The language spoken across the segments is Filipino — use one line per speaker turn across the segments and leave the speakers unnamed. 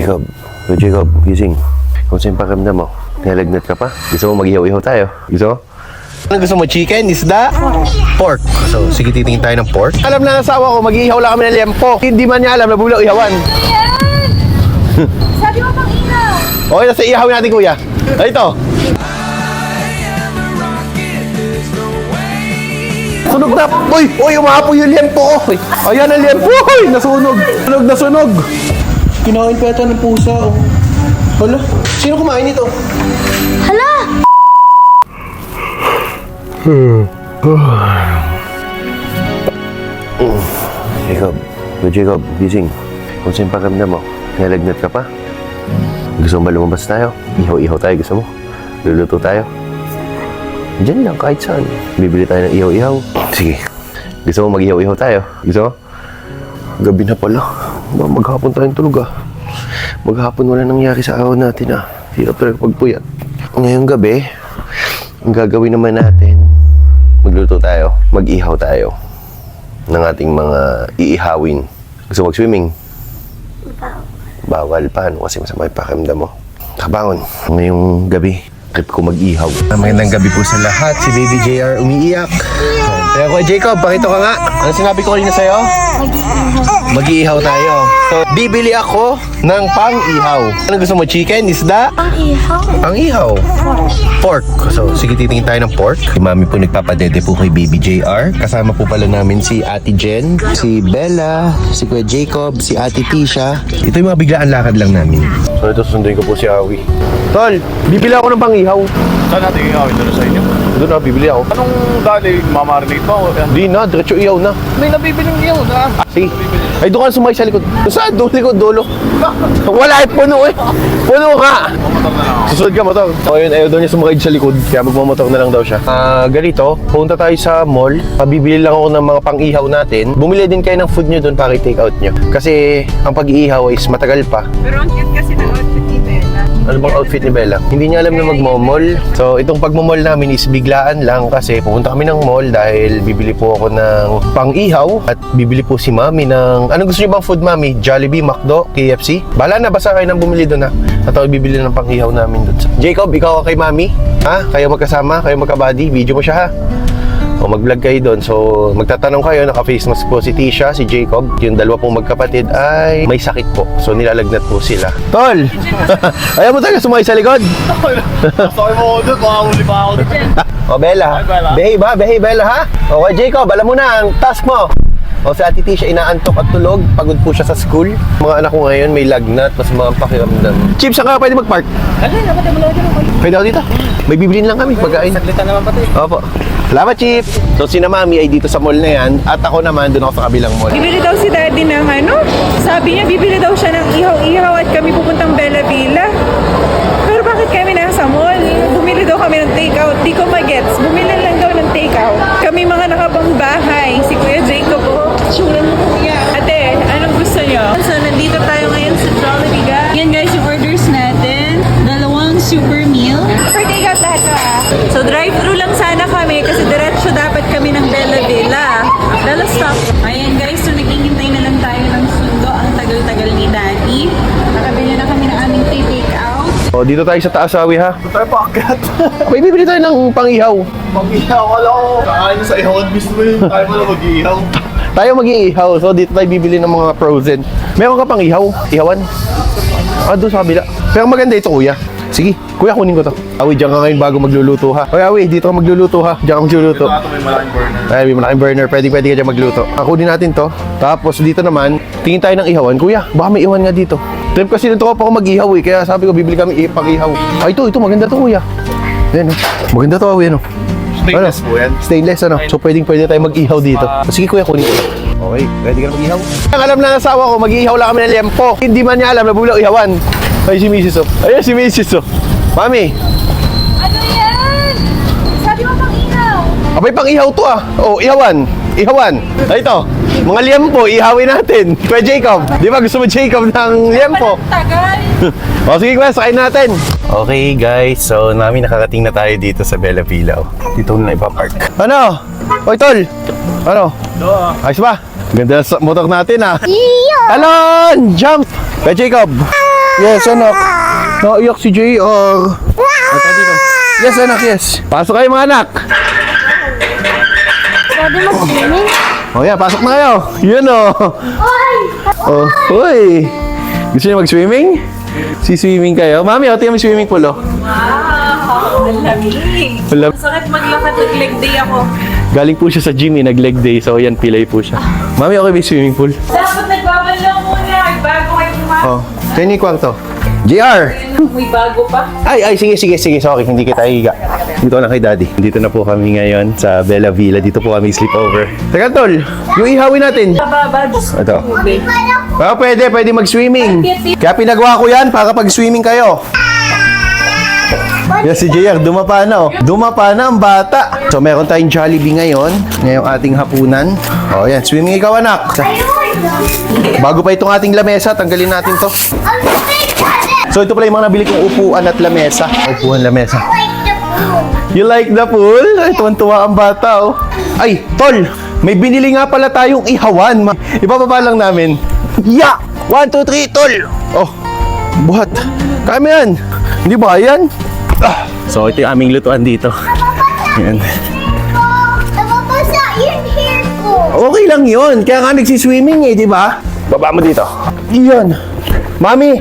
Jacob, gising. Kung saan pakiramdam mo? Nalagnat ka pa? Gusto mo mag-ihaw-ihaw tayo? Gusto mo? Ano gusto mo? Chicken? Isda? Pork. So, sige titingin tayo ng pork. Alam na ng asawa ko, mag-ihaw lang kami ng liempo. Hindi man niya alam na bulaw ihawan.
Sabi mo pang ihaw.
Okay, nasa ihawin natin kuya. Ay, ito. Sunog na! Uy, umahapoy yung liempo ko. Ayan ang liempo. Uy, nasunog. Sunog na sunog. Kinain pa ito ng pusa. Oh. Hala, sino kumain ito?
Hala!
Jacob, gising. Kung saan pakiramdam mo? Nalagnat ka pa? Gusto mo ba lumabas tayo? Ihaw-ihaw tayo, gusto mo? Luluto tayo? Diyan lang, kahit saan. Bibili tayo ng ihaw-ihaw. Sige. Gusto mo mag-ihaw-ihaw tayo? Gusto mo? Gabi na pala. Maghapon tayong tulog ah. Maghapon wala nangyari sa araw natin ah. Hirap talaga pagpuyat. Ngayong gabi, ang gagawin naman natin, magluto tayo. Mag-ihaw tayo ng ating mga iihawin. Gusto mag-swimming? Bawal pa, ano? Kasi masama yung pakiramdam mo. Kabangon, ngayong gabi, trip ko mag-ihaw. Magandang gabi po sa lahat. Si Baby JR umiiyak. Kaya ko, Jacob, pakita ka nga. Ano sinabi ko kanina sa'yo? Mag-iihaw tayo. So, bibili ako ng pang-ihaw. Ano gusto mo? Chicken? Isda?
Pang ihaw?
Pang-ihaw? Pork. So, sige titingin tayo ng pork. Si Mami po nagpapadede po kay Baby JR. Kasama po pala namin si Ate Jen, si Bella, si Kuya Jacob, si Ate Tisha. Ito yung mga biglaan lakad lang namin. So, ito susunduin ko po si Awi. Tol, bibili ako ng pang-ihaw.
Saan natin iawin doon sa inyo?
Doon na, bibili ako.
Anong dali? Mamarinate mo?
Di na, diretso ihaw na.
May nabibiling iyaw na.
Sige. Ay, doon ka sumakay sa likod. Saan? Doon likod, dulo. Wala, puno eh. Puno ka.
Mamotor na lang ako.
Susunod ka, motor. So, yun, ayaw daw niya sumakay sa likod. Kaya magmamotor na lang daw siya. Ganito, punta tayo sa mall. Pabibili lang ako ng mga pang-ihaw natin. Bumili din kayo ng food nyo doon para i-take out nyo. Kasi, ang pag-iihaw is matagal pa.
Pero ang cute kasi ng outfit ni Bella.
Ano bang outfit ni Bella? Hindi niya alam na magmo-mall. So, itong pagmo-mall namin is biglaan lang kasi pupunta kami ng mall dahil bibili po ako ng pang-ihaw at bibili po si Mami ng... Anong gusto niyo bang food, Mami? Jollibee, McDo, KFC? Bahala na, basta kayo nang bumili doon ha. At ako bibili ng pang-ihaw namin doon. Jacob, ikaw kay Mami? Ha? Kayo magkasama? Kayo magkabody? Video mo siya ha? O mag-vlog kayo doon. So, magtatanong kayo, naka-face mask po si Tisha, si Jacob. Yung dalawa pong magkapatid ay may sakit po. So, nilalagnat po sila. Tol! Ayaw mo talaga sumakay sa likod?
Sakay mo ako doon, makahuli pa ako doon.
O, Bella.
Hi, Bella.
Behave ha? Behave, Bella ha? Okay, Jacob, alam mo na ang task mo. O, si Ate Tisha inaantok at tulog. Pagod po siya sa school. Mga anak ko ngayon may lagnat, mas mga pakiramdam. Chips, saan ka pwede mag-park?
Ano yun? Dapat mo lang dyan.
Pwede ako dito. May bibilin lang kami, pagkain.
Saglitan naman pati.
Opo. Salamat, Chip! So, si Mami ay dito sa mall na yan at ako naman doon ako sa kabilang mall.
Bibili daw si Daddy ng ano? Sabi niya, bibili daw siya ng ihaw-ihaw at kami pupuntang Bella Villa. Pero bakit kami nasa mall? Bumili daw kami ng takeout. Di ko magets. Bumili lang daw ng takeout. Kami mga nakabang bahay. Si Kuya Jacob, oh. Sulan mo kuya. Ate, anong gusto niyo? So, nandito tayo ngayon sa Jollibee. Yan guys, yung orders natin. Dalawang super meal. For takeout lahat ka. So, drive-thru lang sana kami kasi diretso dapat kami ng Bella Villa. Bella stop. Ayan guys, so naghihintay na lang tayo ng sundo. Ang tagal-tagal ni Daddy. Nakabili na kami ng aming take-out.
O, dito tayo sa taas, Awi, ha?
Ito tayo paakyat.
May bibili tayo ng pang-ihaw.
Mag-ihaw ka lang ako. Kakain sa ihaw at mismo yun. Tayo mo lang mag-ihaw.
Tayo mag-iihaw. So, dito tayo bibili ng mga frozen. Meron ka pang-ihaw? Ihawan? Doon sa kabila. Pero maganda ito, kuya. Sige, kuya, kunin ko to. Awi, diyan ka ngayon bago magluluto, ha? Oy, Awi, dito ka magluluto, ha? Diyan ka magluluto.
Ito may malaking burner.
Ay, may malaking burner. Pwede ka dyan magluto. Kunin natin to. Tapos dito naman, tingin tayo ng ihawan. Kuya, baka may iwan nga dito. Trip kasi nito ako mag-ihaw eh. Kaya sabi ko, bibili kami pang-ihaw. Ay, ito, maganda to, kuya. Yan, oh. Maganda to, Awi, ano?
Stainless po yan.
Stainless, ano? So, pwede tayo mag-ihaw dito. Sige, kuya, kunin ko. Okay, ready ka na mag-ihaw? Ang alam na ng asawa ko, mag-ihaw lang kami ng liempo. Hindi man niya alam na bulaw ihawan. Ay, si Mrs. Oh. Ayun, si Mrs. Oh. Mami,
Ano yan? Sabi mo pang ihaw.
abay pang-ihaw to ah. Oh, ihawan. Ihawan. Ay, ito. Mga liempo, ihawin natin. Kuya Jacob. Di ba gusto mo Jacob ng liempo?
Tagal.
O, sige kuya, sakayin natin. Okay guys, so namin nakarating na tayo dito sa Bella Villa. Dito na ipapark. Ano? Oy, tol. Ano? Ayos ba? Ganda sa motor natin ah. Talon! Jump! Kaya Jacob. Yes, anak. Naiyak si JR. Dito. Yes, anak, yes. Pasok kayo mga anak.
Pwede mag-swimming?
Oh yeah, pasok na kayo. Yun oh. Oh, uy. Gusto niyo mag-swimming? Si-swimming kayo. Mami, tingnan mo yung swimming pool oh.
Wow! Ang lamig.
Wala-
Sakit maglakad, nag-leg day ako.
Galing po siya sa gym eh, nag-leg day. So yan, pilay po siya. Mami, okay ba yung swimming pool?
Dapat nagbabanlaw muna. Bago kayo pumasok.
Oh, kaya yung kwarto. JR!
May bago pa.
Ay, sige. Sorry, hindi kita higa. Dito na kay Daddy. Dito na po kami ngayon sa Bella Villa. Dito po kami sleepover. Teka, Tol. Yung ihawin natin.
Bababa, Diyos ko.
Ito.
Tubig.
Pwede mag-swimming. Kaya pinagawa ko yan para pag-swimming kayo. Yan si JR, dumapa na oh. Dumapa na ang bata. So meron tayong Jollibee ngayon. Ngayong ating hapunan. Oh, yan. Swimming ikaw, anak. Bago pa itong ating lamesa, tanggalin natin to. So ito pala yung mga nabili kong upuan at lamesa. Upuan, lamesa. You like the pool? Ay, tuwan-tuwa ang bata oh. Ay, Tol, may binili nga pala tayong ihawan. Ibababa lang namin. Yeah! 1, 2, 3, Tol! Oh, buhat. Kaya mo yan. Hindi ba yan? Ah. So ito yung aming lutuan dito. Yan.
Nababasa yung hair ko.
Okay lang yun. Kaya nga nagsiswimming eh, di ba? Baba mo dito. Iyan. Mami,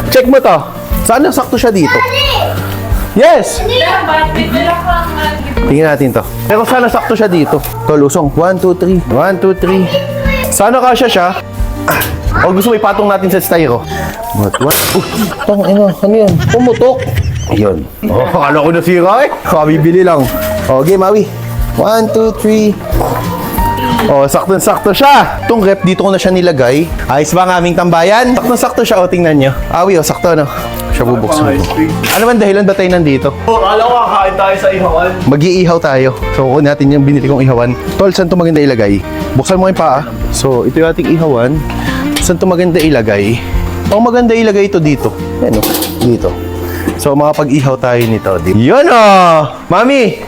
check mo to. Sana sakto siya dito. Yes!
Dapat, may dala kang
Tingnan natin to. Pero sana sakto siya dito. Tol, usong. 1, 2, 3. 1, 2, 3. Sana kasya siya. O gusto mo ipatong natin sa styro? What? Ano yan? Pumutok. Ayun. Oh, akala ko nasira eh. Kabibili lang. Okay, Mawi. 1, 2, 3. Oh, sakto-sakto siya. Itong rep, dito ko na siya nilagay. Ayos ba ang aming tambayan? Sakto-sakto siya. O, tingnan nyo. Awi, o, sakto, no? Siya bubuksan mo. Ano man dahilan ba tayo nandito?
Oh, alam ko kakain tayo sa ihawan.
Mag-iihaw tayo. So, kukunin natin yung binili kong ihawan. Tol, saan ito maganda ilagay? Buksan mo yung paa. So, ito yung ating ihawan. Saan ito maganda ilagay? O, maganda ilagay ito dito. Yan o, dito. So, makapag-ihaw tayo nito. Yun o! Mami!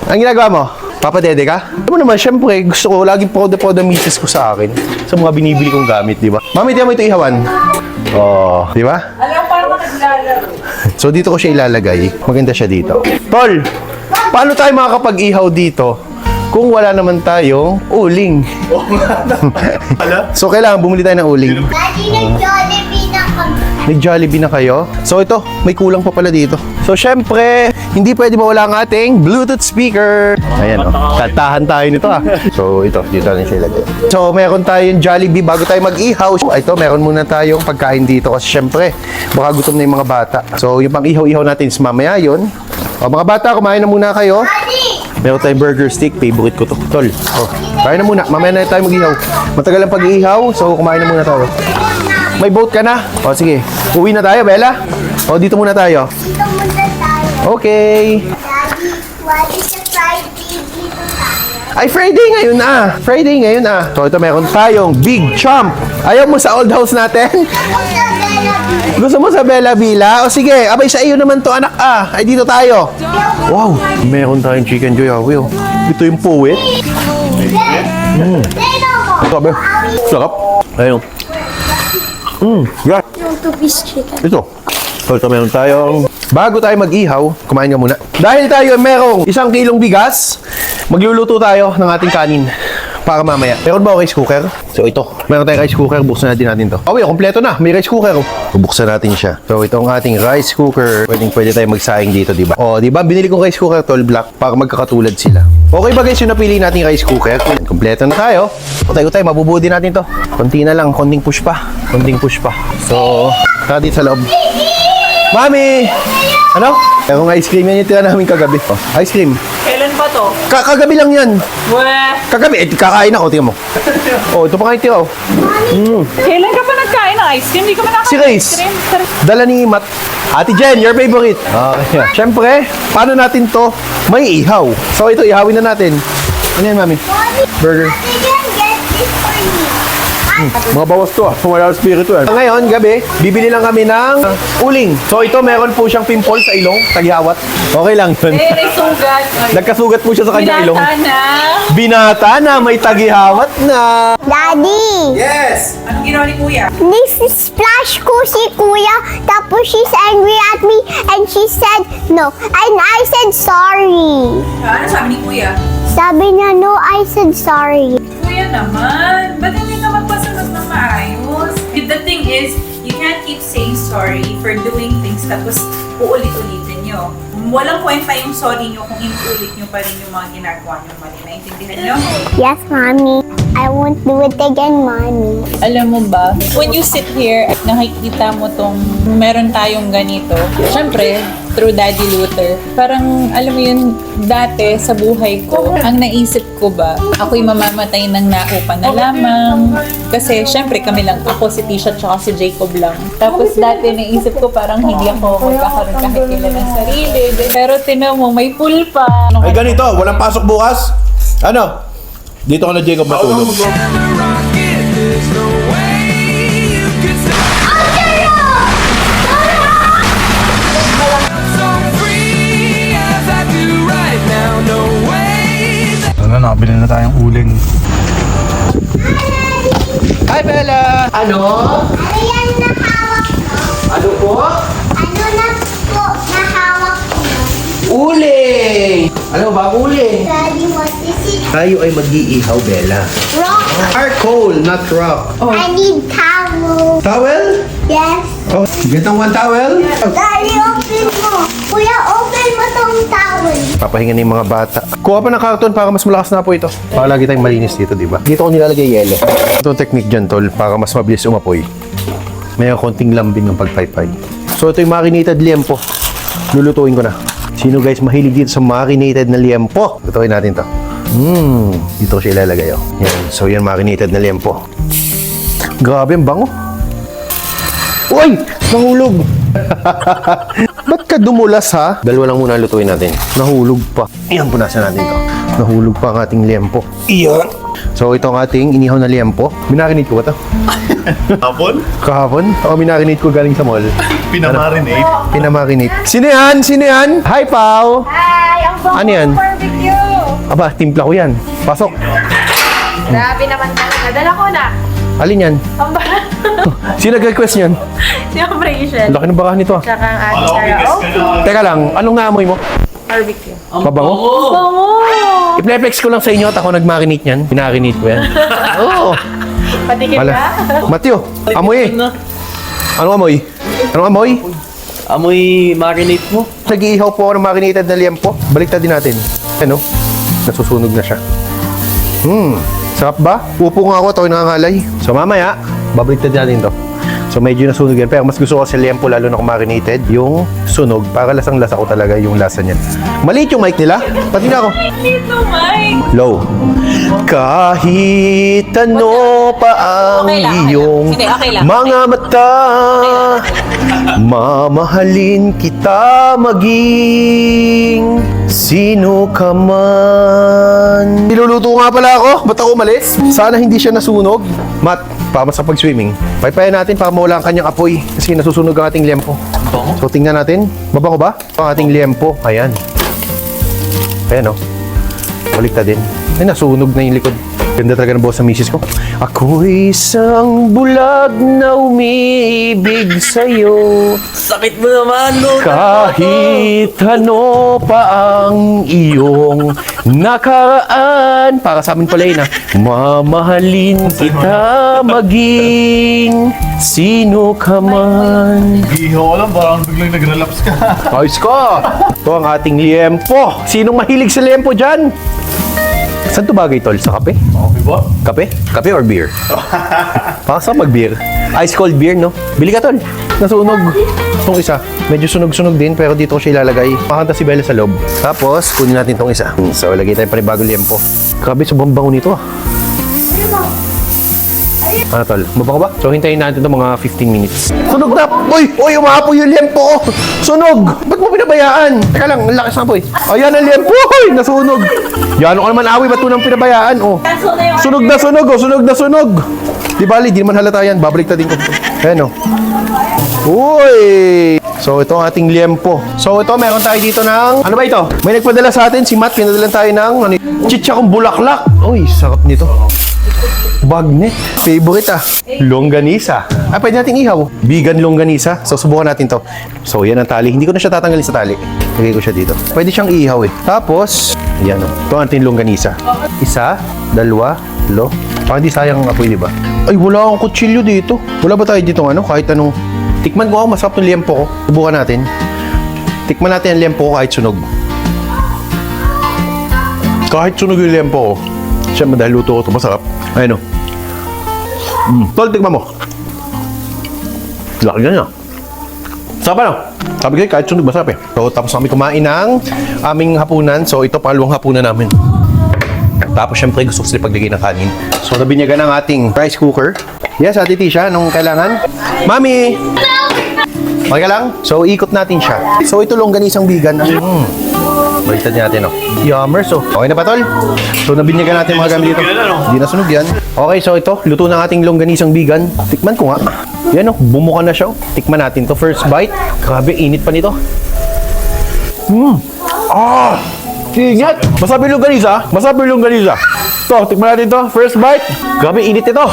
Ang ginagawa mo? Papadede ka? Alam mo naman, syempre, gusto ko, laging proud-proud ang misis ko sa akin. Sa mga binibili kong gamit, di ba? Mami, tiyan mo ito ihawan. Oh, di ba?
Alam, parang naglalaro.
So dito ko siya ilalagay. Maganda siya dito. Tol, paano tayo makakapag-ihaw dito kung wala naman tayong uling? So kailangan bumili tayo ng uling.
Daddy, nag-Jollibee na kami.
Nag-Jollibee na kayo? So ito, may kulang pa pala dito. So syempre, hindi pwede mawala ang ating Bluetooth speaker. Ayan o, tatahan tayo nito ah. So ito, dito na siya ilagay. So meron tayong Jollibee bago tayo mag-ihaw. Ito, meron muna tayong pagkain dito kasi syempre, baka gutom na yung mga bata. So yung pang-ihaw-ihaw natin is mamaya yun. O mga bata, kumain na muna kayo.
Daddy!
Meron tayong burger stick, favorite ko to. Tol, kain na muna. Mamaya na tayo mag-ihaw. Matagal ang pag-ihaw, so kumain na muna tayo. May boat ka na? O sige, uwi na tayo, Bella. O dito muna tayo.
Dito muna tayo.
Okay.
Daddy, why is the Friday dito tayo?
Ay, Friday ngayon ah. Friday ngayon ah. So ito meron tayong Big Chomp. Ayaw mo sa old house natin?
Ako sa Bella.
Gusto mo sa Bella Villa? O sige, abay sa iyo naman to anak ah. Ay dito tayo. Wow, meron tayong chicken joy awi oh. Ito yung puwet.
Dito mo.
Sabi, sarap. Ayun. Yeah.
Yung two-piece chicken.
Ito. So ito meron tayong, bago tayo mag-ihaw, kumain ka muna. Dahil tayo merong 1 kilong bigas, magluluto tayo ng ating kanin para mamaya. Meron ba rice cooker? So ito, meron tayong rice cooker, buksan natin to. Oh, kompleto na, may rice cooker. Bubuksan natin siya. So ito ang ating rice cooker. Pwede tayo magsaing dito, di ba? Oh, di ba? Binili kong rice cooker, tall black, para magkakatulad sila. Okay ba guys, yung napili nating rice cooker? Kompleto na tayo. Utay, mabubuo din natin to. Konti na lang, konting push pa. So, tara dito sa loob. Mami! Ano? Merong ice cream yan yung tira namin kagabi. Oh, ice cream.
Kailan pa to?
Kagabi lang yan.
Weh!
Kagabi, kakain ako, tingnan mo. Oh, ito pa kayo tira, oh.
Kailan ka pa nagkain ng ice cream? Hindi ka ba
Si
nakakain
Reyes.
ice cream?
Dala ni Mat. Ate Jen, your favorite. Okay. Siyempre, paano natin to may ihaw? So ito, ihawin na natin. Ano yan, Mami? Burger.
Ate, can get this for me.
Mga bawas to wala spirito Ngayon, gabi, bibili lang kami ng uling. So ito, meron po siyang pimple sa ilong, taghiyawat. Okay lang yun.
may sugat.
Nagkasugat po siya sa kanyang ilong.
na.
Binata na, may taghiyawat na.
Daddy,
Yes!
Anong ginawa ni Kuya?
this is splash ko si Kuya. Tapos she's angry at me and she said no. And I said sorry.
Ano sabi ni Kuya?
Sabi niya no, I said sorry.
Kuya naman, ba't hindi ka magpasunod ng maayos? The thing is, you can't keep saying sorry for doing things tapos uulit-ulitin nyo. Walang kwenta yung sorry nyo kung inuulit nyo pa rin yung mga ginagawa nyo mali. Naintindihan nyo?
Yes, Mommy. I won't do it again, Mommy.
Alam mo ba, when you sit here at nakikita mo tong meron tayong ganito, syempre, through Daddy Luther, parang, alam mo yun, dati sa buhay ko, ang naisip ko ba, ako'y mamamatay ng naupa na lamang. Kasi, syempre, kami lang, ako, si Tisha, tsaka si Jacob lang. Tapos, dati naisip ko parang hindi ako magkakaroon kahit kailan ng sarili. Pero, tinan mo, may pool pa.
Ay, ganito. Walang pasok bukas. Ano? Dito ka na, Jacob, matulog.
Ano, nakabili na tayong uling.
Hi, Bella! Ano?
Ano yan na hawak ko?
Ano po?
Ano na po na hawak ko?
Uling! Ano ba uling?
Daddy, what is it?
Tayo ay mag-iihaw, Bella.
Rock.
Charcoal, not rock.
I need towel.
Towel?
Yes.
Oh, get ang one towel.
Daddy, open mo. Kuya, open mo tong towel.
Papahinga na yung mga bata. Kuha pa ng karton para mas malakas na po ito. Para lagi tayong malinis dito, di ba? Dito ko nilalagay yelo. Ito ang technique dyan, tol, para mas mabilis umapoy. May konting lambing ng pagpaypay. So ito yung marinated liempo. Lulutuin ko na. Sino guys mahilig dito sa marinated na liempo? Lutuin natin to. Dito ko siya ilalagay. Oh. Yan. So yan marinated na liempo. Grabe ang bango. Uy! Nahulog! Ba't ka dumulas ha? Dalawa lang muna ang lutuin natin. Nahulog pa. Iyan, punasan natin to. Nahulog pa ang ating liempo. Iyan! So ito ang ating inihaw na liempo. Minarinate ko ba to?
Hapon?
Kahapon? O minarinate ko galing sa mall.
Pinamarinate.
Pinamarinate. Sino yan? Sino yan? Hi, Pao!
Hi! Ang bango
Ano yan?
ng barbecue!
Aba, timpla ko yan. Pasok.
Grabe naman talaga. Dala ko na.
Alin yan?
Ang bango.
Sino nag-request yan?
Si Operation.
Laki ng bakahan nito ah.
Tsaka ang ating karaoke.
Teka lang, anong naamoy mo?
Barbecue.
Mabango?
Bango!
I-flex ko lang sa inyo at ako nag-marinate yan. Pinarinate ko yan. Oo.
Patikin
Wala.
ka?
Matthew, amoy eh. Anong amoy? Anong amoy?
Amoy marinate mo.
Nag-iihaw po ako ng marinated na liempo. Baliktad din natin. Ano? Nasusunog na siya. Sarap ba? Upo nga ako, ito nangangalay. So mamaya, babaliktad natin to. So medyo nasunog yan. Pero mas gusto ko sa liempo, lalo na kung marinated, yung sunog. Para lasang-lasa ko talaga yung lasa niyan. Maliit yung mic nila. Pati na ako.
Dito, Mike.
Low. Kahit ano pa ang
Okay lang, okay lang.
iyong
Hindi, okay lang.
mga mata, mamahalin kita maging sino ka man. Niluluto nga pala ako. Ba't ako umalis? Sana hindi siya nasunog. Matt, para sa pag-swimming. Paypayan natin para mawala ang kanyang apoy kasi nasusunog ang ating liempo. So tingnan natin. Mabango ba? Ang ating liempo. Ayan. Ayan o. Baliktad din. Ay, nasunog na yung likod. Ganda talaga ng boss sa misis ko. Ako'y isang bulag na umiibig sa'yo.
Sakit mo naman, no?
Kahit ano pa ang iyong nakaraan. Para sa amin pala yun, mamahalin kita maging sino ka man.
Ihaw ko lang, parang biglang nag-relapse ka.
Ayos ko! Ito ang ating liempo. Sinong mahilig sa liempo dyan? Saan to bagay, tol? Sa kape?
Okay ba?
Kape? Kape or beer? Para sa mag-beer? Ice cold beer, no? Bili ka, tol. Nasunog. Itong isa. Medyo sunog-sunog din, pero dito ko siya ilalagay. Makanta si Bella sa loob. Tapos, kunin natin itong isa. So, lagay tayo panibagong liempo. Grabe, sobrang bango nito, ah. Ano, tol? Mabango ba? So, hintayin natin ito mga 15 minutes. Sunog na! Uy! Uy! Umapoy yung liempo ko! Sunog! Ba't mo pinabayaan? Teka lang, ang lakas na apoy. Ayan ang liempo! Uy! Nasunog! Yan ka naman awi, ba't mo nang pinabayaan? Oh. Sunog na sunog! Oh! Sunog na sunog! Di bali, di naman halata yan. Babalik din ko. Ayan o. Uy! So, ito ang ating liempo. So, ito, meron tayo dito ng... Ano ba ito? May nagpadala sa atin. Si Matt, pinadala tayo ng... Chichakong bulaklak. Uy, sarap nito. Bagnet. Favorite ah. Longganisa. Ah, pwede natin ihaw. Vegan longganisa. So, subukan natin to. So, yan ang tali. Hindi ko na siya tatanggalin sa tali. Lagay ko siya dito. Pwede siyang ihaw eh. Tapos, yan o. Ito ang ating longganisa. Isa, dalawa, lo. Parang di sayang ang apoy, di ba? Ay, wala akong kutsilyo dito. Wala ba tayo dito ano? Kahit anong... Tikman ko ako, masarap ng liempo ko. Subukan natin. Tikman natin ang liempo ko kahit sunog. Kahit sunog yung liempo ko. Siyempre dahil luto ko ito, masarap. Ayun o. Tol, tikman mo. Laki ganyan. Sarap ano? Sabi ko kahit sunog, masarap eh. So, tapos kami kumain ng aming hapunan. So, ito pangalawang hapunan namin. Tapos, syempre, gusto ko sila paglagay ng kanin. So, nabinyagan ang ating rice cooker. Yes, Ate Tisha, anong kailangan? Mami! Okay ka lang? So, ikot natin siya. So, ito longganisang vegan. Baliktad natin, oh. Yummers, oh. Okay na ba, Tol? So, nabinyagan natin mga gamit dito. Hindi na sunog yan. Okay, so ito, luto ng ating longganisang vegan. Tikman ko nga. Yan, oh. Bumuka na siya, oh. Tikman natin to. First bite. Grabe, init pa nito. Ah! Ingat! Masarap yung longganisa. Masarap yung longganisa. To, tikman natin to. First bite. Grabe, init ito.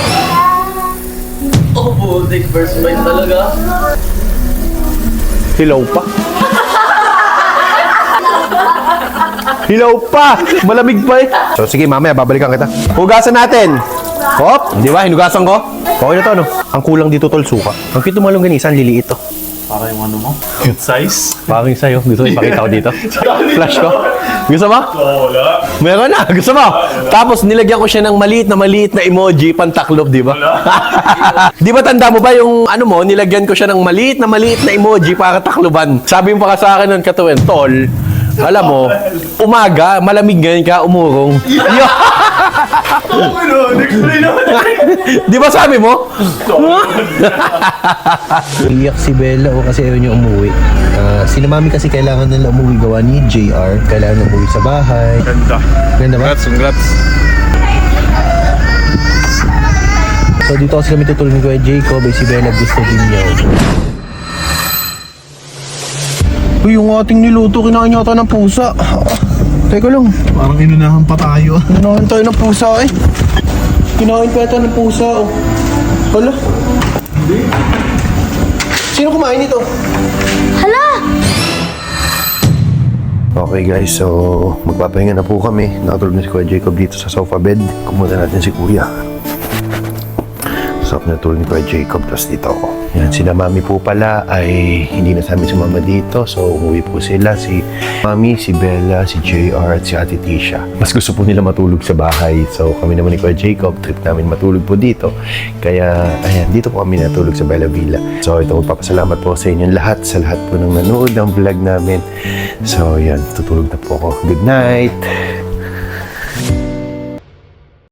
Oh, butik. First bite talaga.
Hilaw pa. Hilaw pa! Malamig pa eh. So sige, mamaya babalikan kita. Hugasan natin. Hop! Di ba? Hinugasan ko. Okay na to, no? Ang kulang dito, tol, suka. Ang cute mo longganisa, ang liliit to.
Para yung ano mo? Cute size?
Parang yung sa'yo. Gusto mo ipakita ko dito? Flash ko? Gusto mo?
Wala.
Meron na. Gusto mo? Tapos nilagyan ko siya ng maliit na emoji, pantaklob, di ba? Di ba tanda mo ba yung ano mo, nilagyan ko siya ng maliit na emoji para takloban. Sabi mo pa ka sa akin nun, Katuwen, tol, alam mo, umaga, malamig ngayon ka, umurong. Di ba sabi mo? Iyak si Bella o kasi ayaw niya umuwi. Sina Mami kasi kailangan nila umuwi gawa ni JR. Kailangan umuwi sa bahay.
Ganda.
Ganda ba?
Congrats.
So dito kasi kami tutulong ni Kuya Jacob. Si Bella gusto din niya. Uy, yung ating niluto, kinain yata ng pusa. Teka lang.
Parang inunahan pa tayo.
Kinain tayo ng pusa eh. Kinain pa yata ng pusa oh. Hala. Sino kumain ito?
Hala!
Okay guys, so magpapahinga na po kami. Nakatulog na si Kuya Jacob dito sa sofa bed. Kumunta natin si Kuya. Sarap na tulog ni Kuya Jacob, tapos dito ako. Yan, sila Mami po pala ay hindi na sa amin si Mama dito. So umuwi po sila, si Mami, si Bella, si JR at si Ate Tisha. Mas gusto po nila matulog sa bahay. So kami naman ni Kuya Jacob, trip namin matulog po dito. Kaya ayan, dito po kami natulog sa Bella Villa. So ito, magpapasalamat po sa inyong lahat, sa lahat po ng nanood ng vlog namin. So yan, tutulog na po ako. Good night!